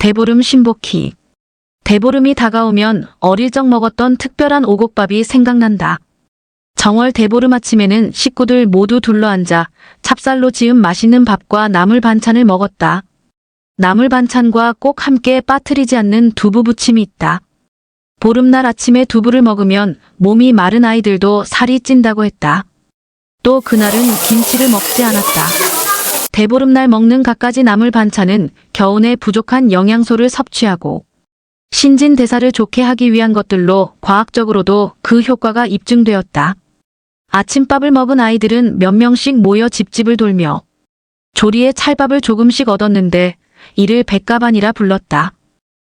대보름 신복희. 대보름이 다가오면 어릴 적 먹었던 특별한 오곡밥이 생각난다. 정월 대보름 아침에는 식구들 모두 둘러앉아 찹쌀로 지은 맛있는 밥과 나물 반찬을 먹었다. 나물 반찬과 꼭 함께 빠뜨리지 않는 두부 부침이 있다. 보름날 아침에 두부를 먹으면 몸이 마른 아이들도 살이 찐다고 했다. 또 그날은 김치를 먹지 않았다. 대보름날 먹는 갖가지 나물 반찬은 겨우내 부족한 영양소를 섭취하고 신진대사를 좋게 하기 위한 것들로 과학적으로도 그 효과가 입증되었다. 아침밥을 먹은 아이들은 몇 명씩 모여 집집을 돌며 조리에 찰밥을 조금씩 얻었는데 이를 백가반이라 불렀다.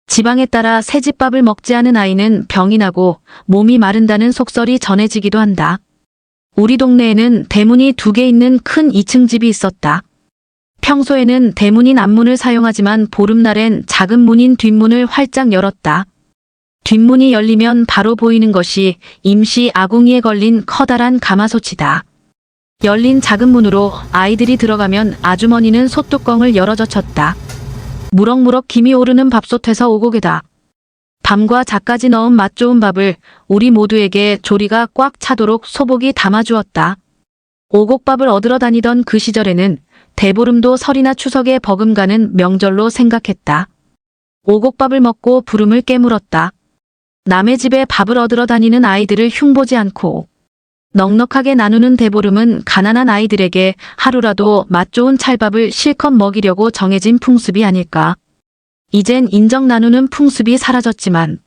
지방에 따라 새집밥을 먹지 않은 아이는 병이 나고 몸이 마른다는 속설이 전해지기도 한다. 우리 동네에는 대문이 2개 있는 큰 2층 집이 있었다. 평소에는 대문인 앞문을 사용하지만 보름날엔 작은 문인 뒷문을 활짝 열었다. 뒷문이 열리면 바로 보이는 것이 임시 아궁이에 걸린 커다란 가마솥이다. 열린 작은 문으로 아이들이 들어가면 아주머니는 솥뚜껑을 열어젖혔다. 무럭무럭 김이 오르는 밥솥에서 오곡에다 밤과 잣까지 넣은 맛 좋은 밥을 우리 모두에게 조리가 꽉 차도록 소복이 담아주었다. 오곡밥을 얻으러 다니던 그 시절에는 대보름도 설이나 추석에 버금가는 명절로 생각했다. 오곡밥을 먹고 부름을 깨물었다. 남의 집에 밥을 얻으러 다니는 아이들을 흉보지 않고 넉넉하게 나누는 대보름은 가난한 아이들에게 하루라도 맛 좋은 찰밥을 실컷 먹이려고 정해진 풍습이 아닐까. 이젠 인정 나누는 풍습이 사라졌지만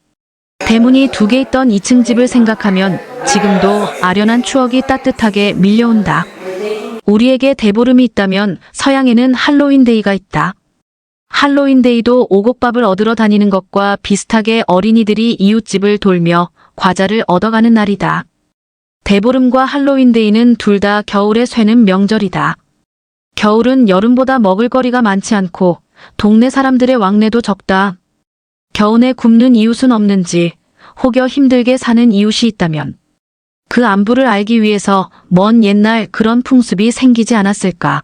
대문이 2개 있던 2층 집을 생각하면 지금도 아련한 추억이 따뜻하게 밀려온다. 우리에게 대보름이 있다면 서양에는 할로윈데이가 있다. 할로윈데이도 오곡밥을 얻으러 다니는 것과 비슷하게 어린이들이 이웃집을 돌며 과자를 얻어가는 날이다. 대보름과 할로윈데이는 둘 다 겨울에 쇠는 명절이다. 겨울은 여름보다 먹을거리가 많지 않고 동네 사람들의 왕래도 적다. 겨우내 굶는 이웃은 없는지 혹여 힘들게 사는 이웃이 있다면 그 안부를 알기 위해서 먼 옛날 그런 풍습이 생기지 않았을까.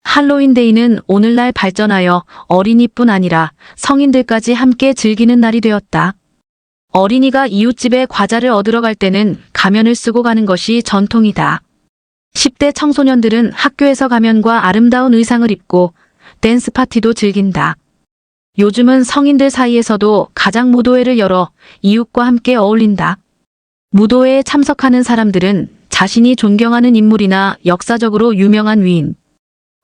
할로윈데이는 오늘날 발전하여 어린이뿐 아니라 성인들까지 함께 즐기는 날이 되었다. 어린이가 이웃집에 과자를 얻으러 갈 때는 가면을 쓰고 가는 것이 전통이다. 10대 청소년들은 학교에서 가면과 아름다운 의상을 입고 댄스 파티도 즐긴다. 요즘은 성인들 사이에서도 가장 무도회를 열어 이웃과 함께 어울린다. 무도회에 참석하는 사람들은 자신이 존경하는 인물이나 역사적으로 유명한 위인,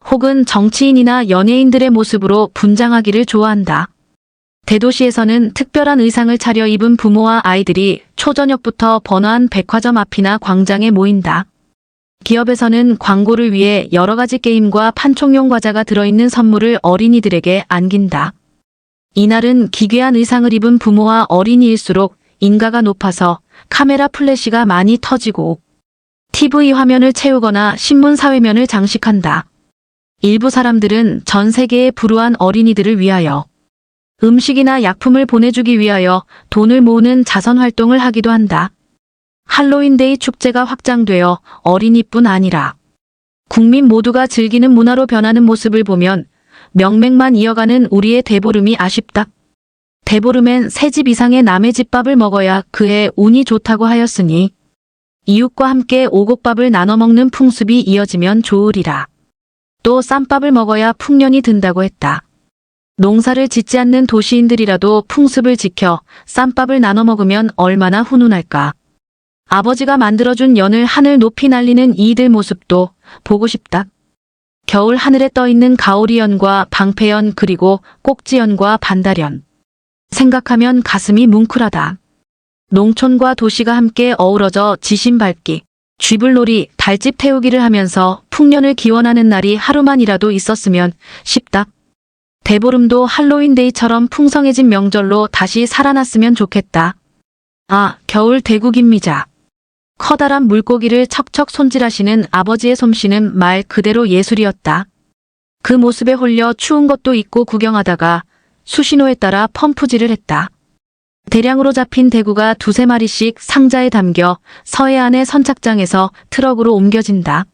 혹은 정치인이나 연예인들의 모습으로 분장하기를 좋아한다. 대도시에서는 특별한 의상을 차려 입은 부모와 아이들이 초저녁부터 번화한 백화점 앞이나 광장에 모인다. 기업에서는 광고를 위해 여러 가지 게임과 판촉용 과자가 들어있는 선물을 어린이들에게 안긴다. 이날은 기괴한 의상을 입은 부모와 어린이일수록 인가가 높아서 카메라 플래시가 많이 터지고 TV 화면을 채우거나 신문 사회면을 장식한다. 일부 사람들은 전 세계의 불우한 어린이들을 위하여 음식이나 약품을 보내주기 위하여 돈을 모으는 자선 활동을 하기도 한다. 할로윈데이 축제가 확장되어 어린이뿐 아니라 국민 모두가 즐기는 문화로 변하는 모습을 보면 명맥만 이어가는 우리의 대보름이 아쉽다. 대보름엔 3집 이상의 남의 집밥을 먹어야 그해 운이 좋다고 하였으니 이웃과 함께 오곡밥을 나눠 먹는 풍습이 이어지면 좋으리라. 또 쌈밥을 먹어야 풍년이 든다고 했다. 농사를 짓지 않는 도시인들이라도 풍습을 지켜 쌈밥을 나눠 먹으면 얼마나 훈훈할까. 아버지가 만들어준 연을 하늘 높이 날리는 이들 모습도 보고 싶다. 겨울 하늘에 떠있는 가오리연과 방패연 그리고 꼭지연과 반달연. 생각하면 가슴이 뭉클하다. 농촌과 도시가 함께 어우러져 지신밟기, 쥐불놀이, 달집 태우기를 하면서 풍년을 기원하는 날이 하루만이라도 있었으면 싶다. 대보름도 할로윈데이처럼 풍성해진 명절로 다시 살아났으면 좋겠다. 아, 겨울 대구 김미자. 커다란 물고기를 척척 손질하시는 아버지의 솜씨는 말 그대로 예술이었다. 그 모습에 홀려 추운 것도 잊고 구경하다가 수신호에 따라 펌프질을 했다. 대량으로 잡힌 대구가 2~3마리씩 상자에 담겨 서해안의 선착장에서 트럭으로 옮겨진다.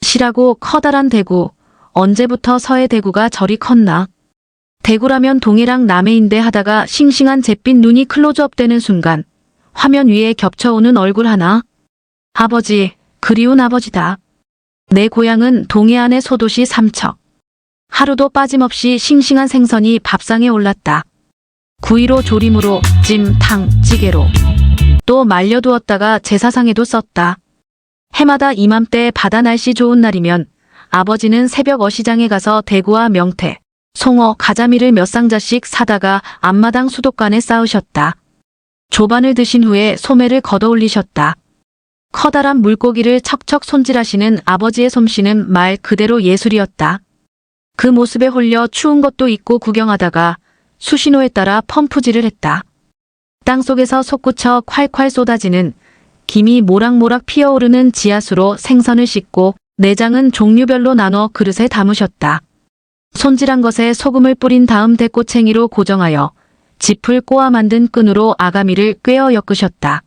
시라고 커다란 대구, 언제부터 서해 대구가 저리 컸나. 대구라면 동해랑 남해인데 하다가 싱싱한 잿빛 눈이 클로즈업 되는 순간 화면 위에 겹쳐오는 얼굴 하나. 아버지, 그리운 아버지다. 내 고향은 동해안의 소도시 삼척. 하루도 빠짐없이 싱싱한 생선이 밥상에 올랐다. 구이로 조림으로 찜, 탕, 찌개로. 또 말려두었다가 제사상에도 썼다. 해마다 이맘때 바다 날씨 좋은 날이면 아버지는 새벽 어시장에 가서 대구와 명태, 송어, 가자미를 몇 상자씩 사다가 앞마당 수도관에 쌓으셨다. 조반을 드신 후에 소매를 걷어 올리셨다. 커다란 물고기를 척척 손질하시는 아버지의 솜씨는 말 그대로 예술이었다. 그 모습에 홀려 추운 것도 잊고 구경하다가 수신호에 따라 펌프질을 했다. 땅속에서 솟구쳐 콸콸 쏟아지는 김이 모락모락 피어오르는 지하수로 생선을 씻고 내장은 종류별로 나눠 그릇에 담으셨다. 손질한 것에 소금을 뿌린 다음 대꼬챙이로 고정하여 짚을 꼬아 만든 끈으로 아가미를 꿰어 엮으셨다.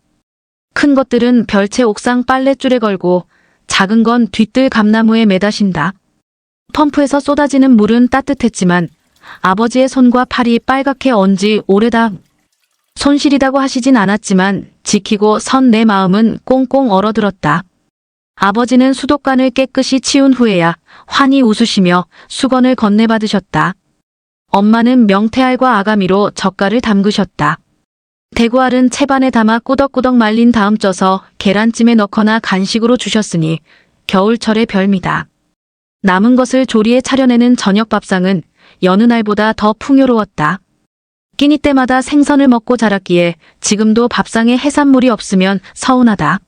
큰 것들은 별채 옥상 빨랫줄에 걸고 작은 건 뒤뜰 감나무에 매다신다. 펌프에서 쏟아지는 물은 따뜻했지만 아버지의 손과 팔이 빨갛게 언지 오래다. 손실이다고 하시진 않았지만 지키고 선 내 마음은 꽁꽁 얼어들었다. 아버지는 수도관을 깨끗이 치운 후에야 환히 웃으시며 수건을 건네받으셨다. 엄마는 명태알과 아가미로 젓갈을 담그셨다. 대구알은 채반에 담아 꾸덕꾸덕 말린 다음 쪄서 계란찜에 넣거나 간식으로 주셨으니 겨울철의 별미다. 남은 것을 조리에 차려내는 저녁 밥상은 여느 날보다 더 풍요로웠다. 끼니 때마다 생선을 먹고 자랐기에 지금도 밥상에 해산물이 없으면 서운하다.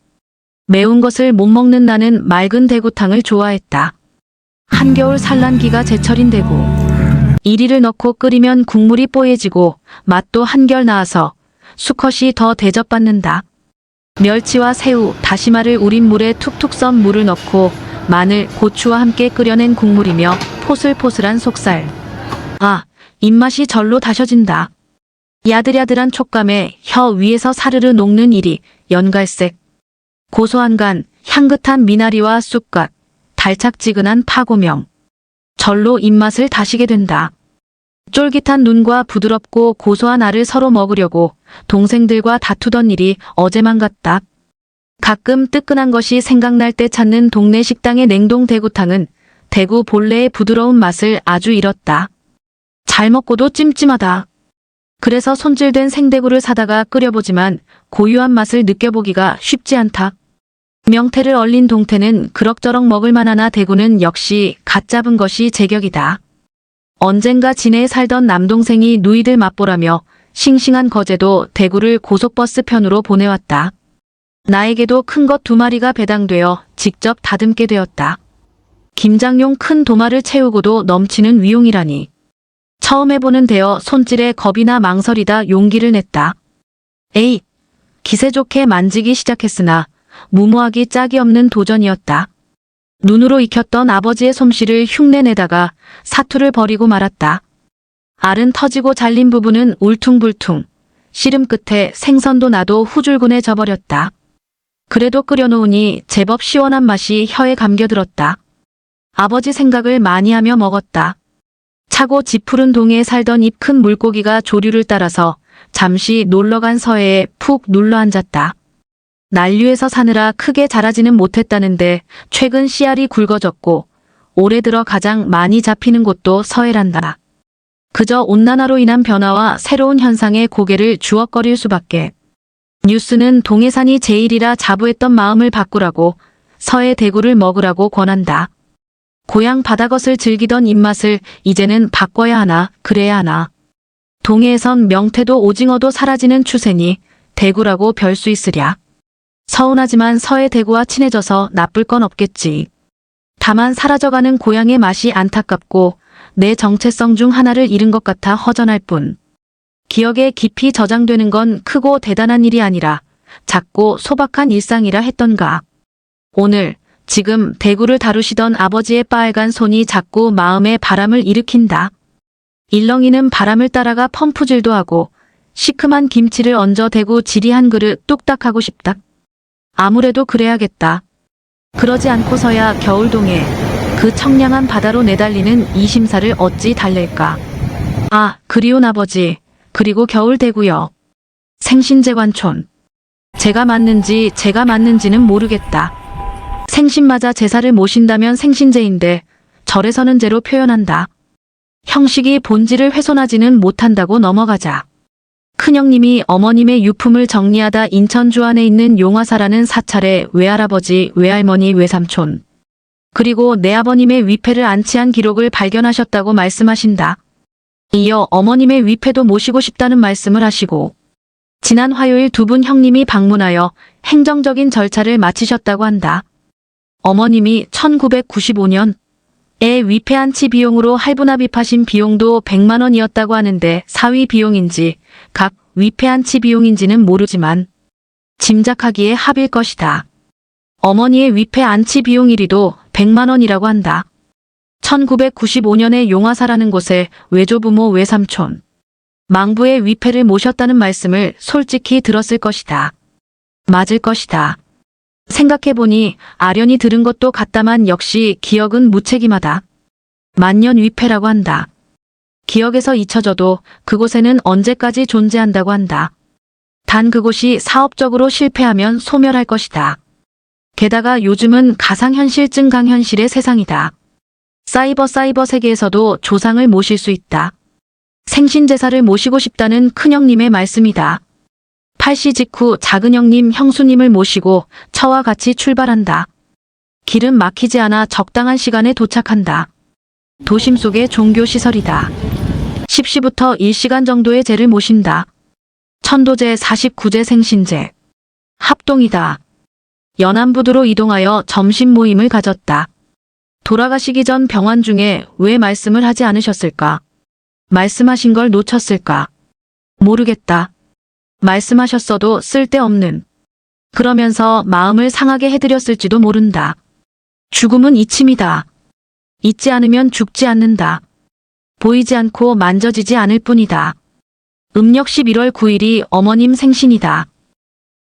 매운 것을 못 먹는 나는 맑은 대구탕을 좋아했다. 한겨울 산란기가 제철인 대구. 이리를 넣고 끓이면 국물이 뽀얘지고 맛도 한결 나아서 수컷이 더 대접받는다. 멸치와 새우, 다시마를 우린 물에 툭툭 썬 물을 넣고 마늘, 고추와 함께 끓여낸 국물이며 포슬포슬한 속살. 아, 입맛이 절로 다셔진다. 야들야들한 촉감에 혀 위에서 사르르 녹는 이리 연갈색. 고소한 간, 향긋한 미나리와 쑥갓, 달짝지근한 파고명. 절로 입맛을 다시게 된다. 쫄깃한 눈과 부드럽고 고소한 알을 서로 먹으려고 동생들과 다투던 일이 어제만 같다. 가끔 뜨끈한 것이 생각날 때 찾는 동네 식당의 냉동 대구탕은 대구 본래의 부드러운 맛을 아주 잃었다. 잘 먹고도 찜찜하다. 그래서 손질된 생대구를 사다가 끓여보지만 고유한 맛을 느껴보기가 쉽지 않다. 명태를 얼린 동태는 그럭저럭 먹을만하나 대구는 역시 갓 잡은 것이 제격이다. 언젠가 진해에 살던 남동생이 누이들 맛보라며 싱싱한 거제도 대구를 고속버스 편으로 보내왔다. 나에게도 큰 것 2마리가 배당되어 직접 다듬게 되었다. 김장용 큰 도마를 채우고도 넘치는 위용이라니. 처음 해보는 데여 손질에 겁이나 망설이다 용기를 냈다. 에이, 기세 좋게 만지기 시작했으나 무모하기 짝이 없는 도전이었다. 눈으로 익혔던 아버지의 솜씨를 흉내내다가 사투를 벌이고 말았다. 알은 터지고 잘린 부분은 울퉁불퉁, 씨름 끝에 생선도 나도 후줄근해져 버렸다. 그래도 끓여놓으니 제법 시원한 맛이 혀에 감겨들었다. 아버지 생각을 많이 하며 먹었다. 차고 짚푸른 동해에 살던 입 큰 물고기가 조류를 따라서 잠시 놀러간 서해에 푹 눌러앉았다. 난류에서 사느라 크게 자라지는 못했다는데 최근 씨알이 굵어졌고 올해 들어 가장 많이 잡히는 곳도 서해란다. 그저 온난화로 인한 변화와 새로운 현상에 고개를 주걱거릴 수밖에. 뉴스는 동해산이 제일이라 자부했던 마음을 바꾸라고 서해 대구를 먹으라고 권한다. 고향 바다것을 즐기던 입맛을 이제는 바꿔야 하나 그래야 하나. 동해에선 명태도 오징어도 사라지는 추세니 대구라고 별 수 있으랴. 서운하지만 서해 대구와 친해져서 나쁠 건 없겠지. 다만 사라져가는 고향의 맛이 안타깝고 내 정체성 중 하나를 잃은 것 같아 허전할 뿐. 기억에 깊이 저장되는 건 크고 대단한 일이 아니라 작고 소박한 일상이라 했던가. 오늘 지금 대구를 다루시던 아버지의 빨간 손이 자꾸 마음에 바람을 일으킨다. 일렁이는 바람을 따라가 펌프질도 하고 시큼한 김치를 얹어 대구 지리 한 그릇 뚝딱 하고 싶다. 아무래도 그래야겠다. 그러지 않고서야 겨울동해 그 청량한 바다로 내달리는 이 심사를 어찌 달랠까. 아, 그리운 아버지, 그리고 겨울 대구역. 생신제관촌. 제가 맞는지는 모르겠다. 생신맞아 제사를 모신다면 생신제인데 절에서는 제로 표현한다. 형식이 본질을 훼손하지는 못한다고 넘어가자. 큰형님이 어머님의 유품을 정리하다 인천 주안에 있는 용화사라는 사찰에 외할아버지, 외할머니, 외삼촌 그리고 내 아버님의 위패를 안치한 기록을 발견하셨다고 말씀하신다. 이어 어머님의 위패도 모시고 싶다는 말씀을 하시고 지난 화요일 두 분 형님이 방문하여 행정적인 절차를 마치셨다고 한다. 어머님이 1995년에 위패 안치 비용으로 할부납입하신 비용도 100만 원이었다고 하는데 사위 비용인지 각 위패 안치 비용인지는 모르지만 짐작하기에 합일 것이다. 어머니의 위패 안치 비용 1위도 100만 원이라고 한다. 1995년에 용화사라는 곳에 외조부모 외삼촌, 망부의 위패를 모셨다는 말씀을 솔직히 들었을 것이다. 맞을 것이다. 생각해보니 아련히 들은 것도 같다만 역시 기억은 무책임하다. 만년 위패라고 한다. 기억에서 잊혀져도 그곳에는 언제까지 존재한다고 한다. 단 그곳이 사업적으로 실패하면 소멸할 것이다. 게다가 요즘은 가상현실증 강현실의 세상이다. 사이버 세계에서도 조상을 모실 수 있다. 생신제사를 모시고 싶다는 큰형님의 말씀이다. 팔씨 직후 작은형님, 형수님을 모시고 처와 같이 출발한다. 길은 막히지 않아 적당한 시간에 도착한다. 도심 속의 종교시설이다. 10시부터 1시간 정도의 제를 모신다. 천도제 49제 생신제. 합동이다. 연안부두로 이동하여 점심 모임을 가졌다. 돌아가시기 전 병환 중에 왜 말씀을 하지 않으셨을까? 말씀하신 걸 놓쳤을까? 모르겠다. 말씀하셨어도 쓸데없는. 그러면서 마음을 상하게 해드렸을지도 모른다. 죽음은 이침이다. 잊지 않으면 죽지 않는다. 보이지 않고 만져지지 않을 뿐이다. 음력 11월 9일이 어머님 생신이다.